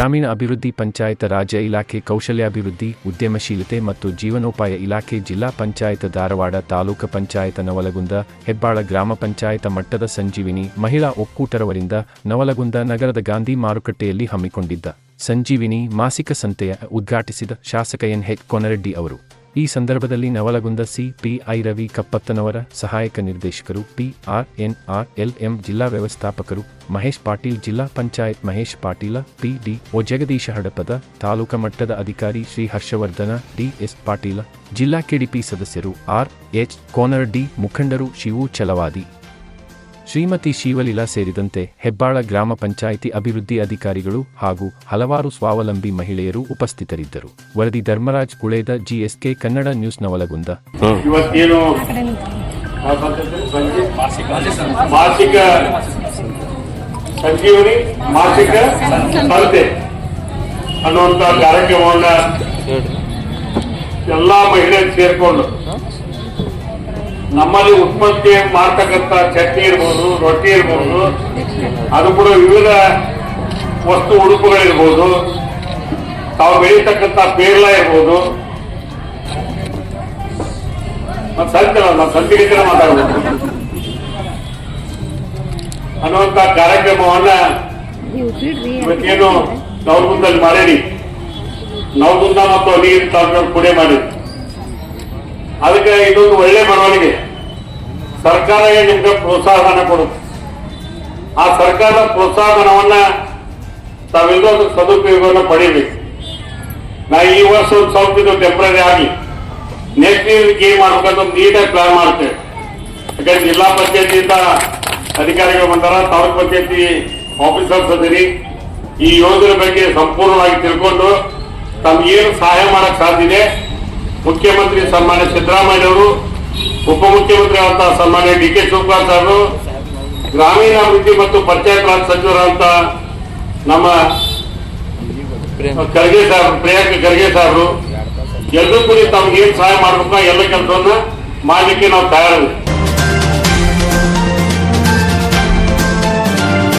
ಗ್ರಾಮೀಣ ಅಭಿವೃದ್ಧಿ ಪಂಚಾಯತ್ ರಾಜ್ಯ ಇಲಾಖೆ ಕೌಶಲ್ಯಾಭಿವೃದ್ಧಿ ಉದ್ಯಮಶೀಲತೆ ಮತ್ತು ಜೀವನೋಪಾಯ ಇಲಾಖೆ ಜಿಲ್ಲಾ ಪಂಚಾಯತ್ ಧಾರವಾಡ ತಾಲೂಕು ಪಂಚಾಯತ್ ನವಲಗುಂದ ಹೆಬ್ಬಾಳ ಗ್ರಾಮ ಪಂಚಾಯತ್ ಮಟ್ಟದ ಸಂಜೀವಿನಿ ಮಹಿಳಾ ಒಕ್ಕೂಟರವರಿಂದ ನವಲಗುಂದ ನಗರದ ಗಾಂಧಿ ಮಾರುಕಟ್ಟೆಯಲ್ಲಿ ಹಮ್ಮಿಕೊಂಡಿದ್ದ ಸಂಜೀವಿನಿ ಮಾಸಿಕ ಸಂತೆಯ ಉದ್ಘಾಟಿಸಿದ ಶಾಸಕ ಎನ್.ಎಚ್. ಕೋನರೆಡ್ಡಿ ಅವರು. ಈ ಸಂದರ್ಭದಲ್ಲಿ ನವಲಗುಂದ ಸಿ.ಪಿ.ಐ. ರವಿ ಕಪ್ಪತ್ತನವರ ಸಹಾಯಕ ನಿರ್ದೇಶಕರು ಪಿ.ಆರ್.ಎನ್.ಆರ್.ಎಲ್.ಎಂ ಜಿಲ್ಲಾ ವ್ಯವಸ್ಥಾಪಕರು ಮಹೇಶ್ ಪಾಟೀಲ್ ಜಿಲ್ಲಾ ಪಂಚಾಯತ್ ಮಹೇಶ್ ಪಾಟೀಲ ಪಿ.ಡಿ.ಒ ಜಗದೀಶ ಹಡಪದ ತಾಲೂಕಾ ಮಟ್ಟದ ಅಧಿಕಾರಿ ಶ್ರೀ ಹರ್ಷವರ್ಧನ ಡಿ.ಎಸ್. ಪಾಟೀಲ ಜಿಲ್ಲಾ ಕೆಡಿಪಿ ಸದಸ್ಯರು ಆರ್.ಎಚ್. ಕೋನರೆಡ್ಡಿ ಮುಖಂಡರು ಶಿವು ಛಲವಾದಿ ಶ್ರೀಮತಿ ಶಿವಲೀಲಾ ಸೇರಿದಂತೆ ಹೆಬ್ಬಾಳ ಗ್ರಾಮ ಪಂಚಾಯಿತಿ ಅಭಿವೃದ್ಧಿ ಅಧಿಕಾರಿಗಳು ಹಾಗೂ ಹಲವಾರು ಸ್ವಾವಲಂಬಿ ಮಹಿಳೆಯರು ಉಪಸ್ಥಿತರಿದ್ದರು. ವರದಿ ಧರ್ಮರಾಜ್ ಕುಳೇದ ಜಿಎಸ್ಕೆ ಕನ್ನಡ ನ್ಯೂಸ್ ನವಲಗುಂದ. ಇವತ್ತೇನು ಮಾಸಿಕ ಸಂಜೀವನಿ ಮಾಸಿಕ ಸಂತೆ ಅನ್ನುವಂತ ಕಾರ್ಯಕ್ರಮವನ್ನ ಎಲ್ಲಾ ಮಹಿಳೆಯರು ಸೇರ್ಕೊಂಡು ನಮ್ಮಲ್ಲಿ ಉತ್ಪತ್ತಿ ಮಾಡ್ತಕ್ಕಂಥ ಚಟ್ನಿ ಇರ್ಬೋದು, ರೊಟ್ಟಿ ಇರ್ಬೋದು, ಅದು ಕೂಡ ವಿವಿಧ ವಸ್ತು ಉಡುಪುಗಳಿರ್ಬೋದು, ತಾವು ಬೆಳೀತಕ್ಕಂಥ ಪೇರ್ಲ ಇರ್ಬೋದು, ಸಂತಿಗೆ ಮಾತಾಡ್ಬೋದು ಅನ್ನುವಂತ ಕಾರ್ಯಕ್ರಮವನ್ನ ಇವತ್ತೇನು ನವಲಗುಂದಲ್ಲಿ ಮಾಡೀನಿ. ನವಲಗುಂದ ಮತ್ತು ನೀರು ತಾಲೂಕು ಪುಣೆ ಮಾಡಿದ್ವಿ. ಅದಕ್ಕೆ ಇದೊಂದು ಒಳ್ಳೆ ಬೆಳವಣಿಗೆ. ಸರ್ಕಾರ ನಿಮ್ಗೆ ಪ್ರೋತ್ಸಾಹನ ಕೊಡುತ್ತೆ. ಆ ಸರ್ಕಾರದ ಪ್ರೋತ್ಸಾಹನವನ್ನ ತಾವೆಲ್ಲೋ ಸದುಪಯೋಗವನ್ನು ಪಡೀಬೇಕು. ನಾ ಈ ವರ್ಷ ಒಂದು ಸ್ವಲ್ಪ ಇದು ಟೆಂಪ್ರರಿ ಆಗಿ ನೆಕ್ಸ್ಟ್ ಇಯರ್ಗೆ ಏನ್ ಮಾಡ್ಬೇಕಂತ ನೀಟಾಗಿ ಪ್ಲಾನ್ ಮಾಡ್ತೇವೆ. ಯಾಕಂದ್ರೆ ಜಿಲ್ಲಾ ಪಂಚಾಯತಿಯಿಂದ ಅಧಿಕಾರಿಗಳು ಬಂದಾರ, ತಾಲೂಕ್ ಪಂಚಾಯತಿ ಆಫೀಸರ್ಸ್ ಅದೀರಿ. ಈ ಯೋಜನೆ ಬಗ್ಗೆ ಸಂಪೂರ್ಣವಾಗಿ ತಿಳ್ಕೊಂಡು ತಮ್ಗೇನು ಸಹಾಯ ಮಾಡಕ್ ಸಾಧ್ಯ ಇದೆ. ಮುಖ್ಯಮಂತ್ರಿ ಸನ್ಮಾನ್ಯ ಸಿದ್ದರಾಮಯ್ಯ ಅವರು, ಉಪಮುಖ್ಯಮಂತ್ರಿ ಆದಂತ ಸನ್ಮಾನ್ಯ ಡಿ.ಕೆ. ಶಿವಕುಮಾರ್ ಸಾಹೇಬರು, ಗ್ರಾಮೀಣಾಭಿವೃದ್ಧಿ ಮತ್ತು ಪಂಚಾಯತ್ ರಾಜ್ ಸಚಿವರಾದಂತ ನಮ್ಮ ಖರ್ಗೆ ಸಾಹೇಬರು, ಪ್ರಿಯಾಂಕ ಖರ್ಗೆ ಸಾಹೇಬರು ಎಲ್ಲರೂ ಕೂಡ ತಮ್ಗೆ ಏನ್ ಸಹಾಯ ಮಾಡ್ಬೇಕು ಎಲ್ಲ ಕೆಲಸವನ್ನ ಮಾಡ್ಲಿಕ್ಕೆ ನಾವು ತಯಾರಿದ್ದೀವಿ.